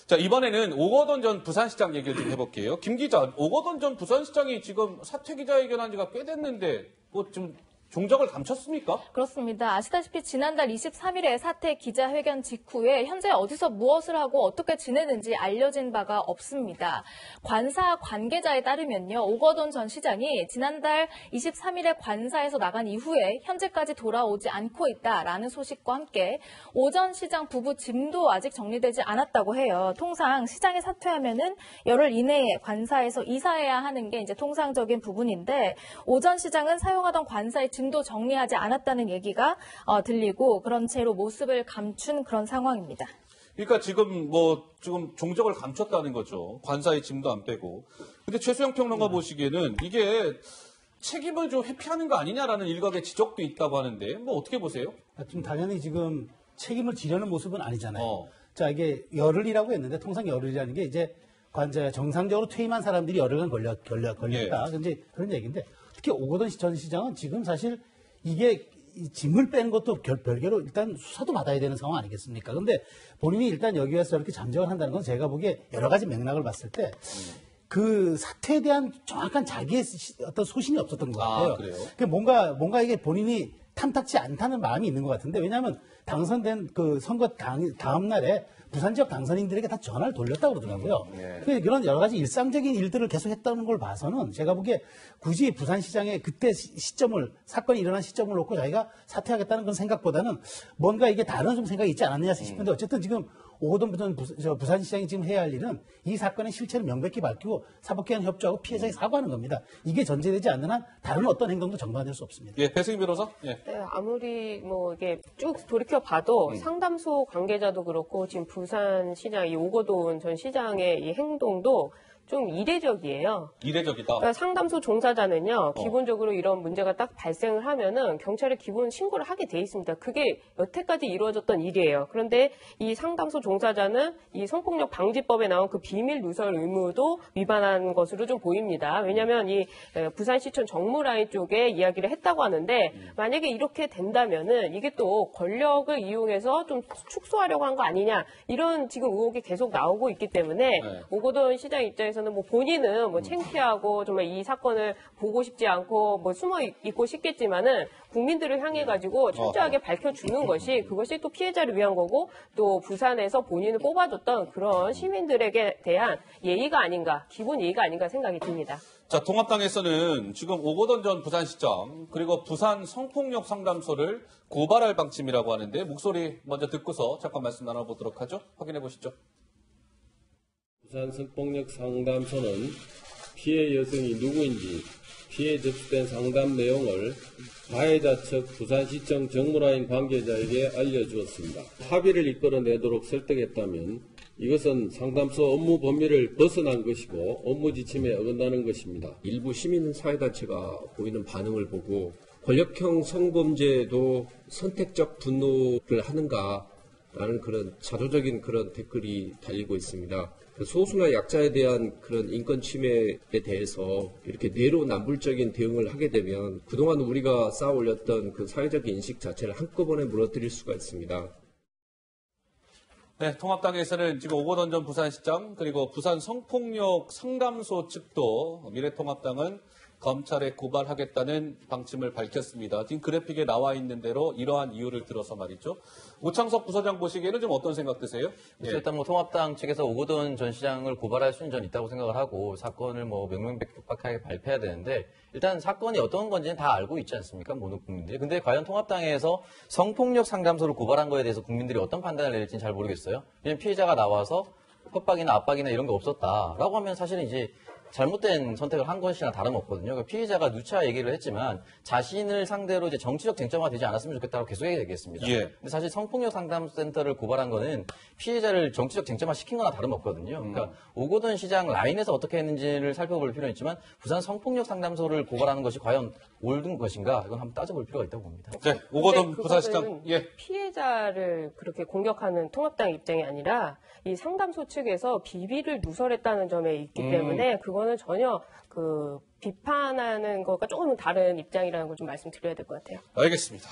자, 이번에는 오거돈 전 부산시장 얘기를 좀 해볼게요. 김 기자, 오거돈 전 부산시장이 지금 사퇴 기자회견한 지가 꽤 됐는데 뭐 좀 종적을 감췄습니까? 그렇습니다. 아시다시피 지난달 23일에 사퇴 기자회견 직후에 현재 어디서 무엇을 하고 어떻게 지내는지 알려진 바가 없습니다. 관사 관계자에 따르면요. 오거돈 전 시장이 지난달 23일에 관사에서 나간 이후에 현재까지 돌아오지 않고 있다라는 소식과 함께 오 전 시장 부부 짐도 아직 정리되지 않았다고 해요. 통상 시장에 사퇴하면은 열흘 이내에 관사에서 이사해야 하는 게 이제 통상적인 부분인데 오 전 시장은 사용하던 관사의 짐도 정리하지 않았다는 얘기가 들리고 그런 채로 모습을 감춘 그런 상황입니다. 그러니까 지금 종적을 감췄다는 거죠. 관사의 짐도 안 빼고. 근데 최수영 평론가 보시기에는 이게 책임을 좀 회피하는 거 아니냐라는 일각의 지적도 있다고 하는데 뭐 어떻게 보세요? 좀 당연히 지금 책임을 지려는 모습은 아니잖아요. 자, 이게 열흘이라고 했는데 통상 열흘이라는 게 이제 관자 정상적으로 퇴임한 사람들이 열흘간 걸렸다. 예. 근데 그런 얘기인데 특히 오거돈 전 시장은 지금 사실 이게 짐을 빼는 것도 별개로 일단 수사도 받아야 되는 상황 아니겠습니까? 근데 본인이 일단 여기 와서 이렇게 잠적을 한다는 건 제가 보기에 여러 가지 맥락을 봤을 때 그 사태에 대한 정확한 자기의 어떤 소신이 없었던 것 같아요. 아, 그래요? 뭔가 이게 본인이 탐탁지 않다는 마음이 있는 것 같은데 왜냐하면 당선된 그 선거 다음 날에 부산 지역 당선인들에게 다 전화를 돌렸다고 그러더라고요. 그런 여러 가지 일상적인 일들을 계속 했다는 걸 봐서는 제가 보기에 굳이 부산시장의 그때 사건이 일어난 시점을 놓고 자기가 사퇴하겠다는 그런 생각보다는 뭔가 이게 다른 좀 생각이 있지 않았느냐 싶은데 어쨌든 지금 오거돈 부산시장이 지금 해야 할 일은 이 사건의 실체를 명백히 밝히고 사법기관 협조하고 피해자에게 사과하는 겁니다. 이게 전제되지 않는 한 다른 어떤 행동도 정당화될 수 없습니다. 예, 배승희 변호사? 예. 네, 아무리 이게 쭉 돌이켜 봐도 상담소 관계자도 그렇고 지금 부산시장 이 오거돈 전 시장의 이 행동도 좀 이례적이에요. 이례적이다. 그러니까 상담소 종사자는요, 기본적으로 이런 문제가 딱 발생을 하면은 경찰에 기본 신고를 하게 돼 있습니다. 그게 여태까지 이루어졌던 일이에요. 그런데 이 상담소 종사자는 이 성폭력 방지법에 나온 그 비밀 누설 의무도 위반한 것으로 좀 보입니다. 왜냐하면 이 부산시청 정무라인 쪽에 이야기를 했다고 하는데 만약에 이렇게 된다면은 이게 또 권력을 이용해서 좀 축소하려고 한 거 아니냐 이런 지금 의혹이 계속 나오고 있기 때문에 오거돈 시장 입장에서 뭐 본인은 뭐 창피하고 정말 이 사건을 보고 싶지 않고 뭐 숨어 있고 싶겠지만은 국민들을 향해 가지고 철저하게 밝혀주는 것이 그것이 또 피해자를 위한 거고 또 부산에서 본인을 뽑아줬던 그런 시민들에게 대한 예의가 아닌가 기본 예의가 아닌가 생각이 듭니다. 자, 통합당에서는 지금 오거돈 전 부산시장 그리고 부산 성폭력 상담소를 고발할 방침이라고 하는데 목소리 먼저 듣고서 잠깐 말씀 나눠보도록 하죠. 확인해 보시죠. 부산 성폭력 상담소는 피해 여성이 누구인지 피해 접수된 상담 내용을 가해자 측 부산시청 정무라인 관계자에게 알려주었습니다. 합의를 이끌어내도록 설득했다면 이것은 상담소 업무 범위를 벗어난 것이고 업무 지침에 어긋나는 것입니다. 일부 시민사회단체가 보이는 반응을 보고 권력형 성범죄도 선택적 분노를 하는가라는 그런 자조적인 그런 댓글이 달리고 있습니다. 소수나 약자에 대한 그런 인권 침해에 대해서 이렇게 내로남불적인 대응을 하게 되면 그동안 우리가 쌓아 올렸던 그 사회적 인식 자체를 한꺼번에 무너뜨릴 수가 있습니다. 네, 통합당에서는 지금 오거돈 전 부산시장 그리고 부산 성폭력 상담소 측도 미래통합당은 검찰에 고발하겠다는 방침을 밝혔습니다. 지금 그래픽에 나와 있는 대로 이러한 이유를 들어서 말이죠. 오창석 부서장 보시기에는 좀 어떤 생각 드세요? 그래서 일단 통합당 측에서 오거돈 전 시장을 고발할 수는 전 있다고 생각을 하고 사건을 명명백백하게 발표해야 되는데 일단 사건이 어떤 건지는 다 알고 있지 않습니까? 모든 국민들이. 근데 과연 통합당에서 성폭력 상담소를 고발한 거에 대해서 국민들이 어떤 판단을 내릴지는 잘 모르겠어요. 왜냐면 피해자가 나와서 협박이나 압박이나 이런 게 없었다라고 하면 사실은 이제 잘못된 선택을 한 것이나 다름없거든요. 그러니까 피해자가 누차 얘기를 했지만 자신을 상대로 이제 정치적 쟁점화 되지 않았으면 좋겠다고 계속 얘기하겠습니다. 예. 근데 사실 성폭력 상담센터를 고발한 거는 피해자를 정치적 쟁점화 시킨 거나 다름없거든요. 그러니까 오거돈 시장 라인에서 어떻게 했는지를 살펴볼 필요는 있지만 부산 성폭력 상담소를 고발하는 것이 과연 옳은 것인가 이건 한번 따져볼 필요가 있다고 봅니다. 네, 오거돈 부산시장. 예. 피해자를 그렇게 공격하는 통합당 입장이 아니라 이 상담소 측에서 비비를 누설했다는 점에 있기 때문에 그거는 전혀 비판하는 것과 조금은 다른 입장이라는 걸 좀 말씀드려야 될 것 같아요. 알겠습니다.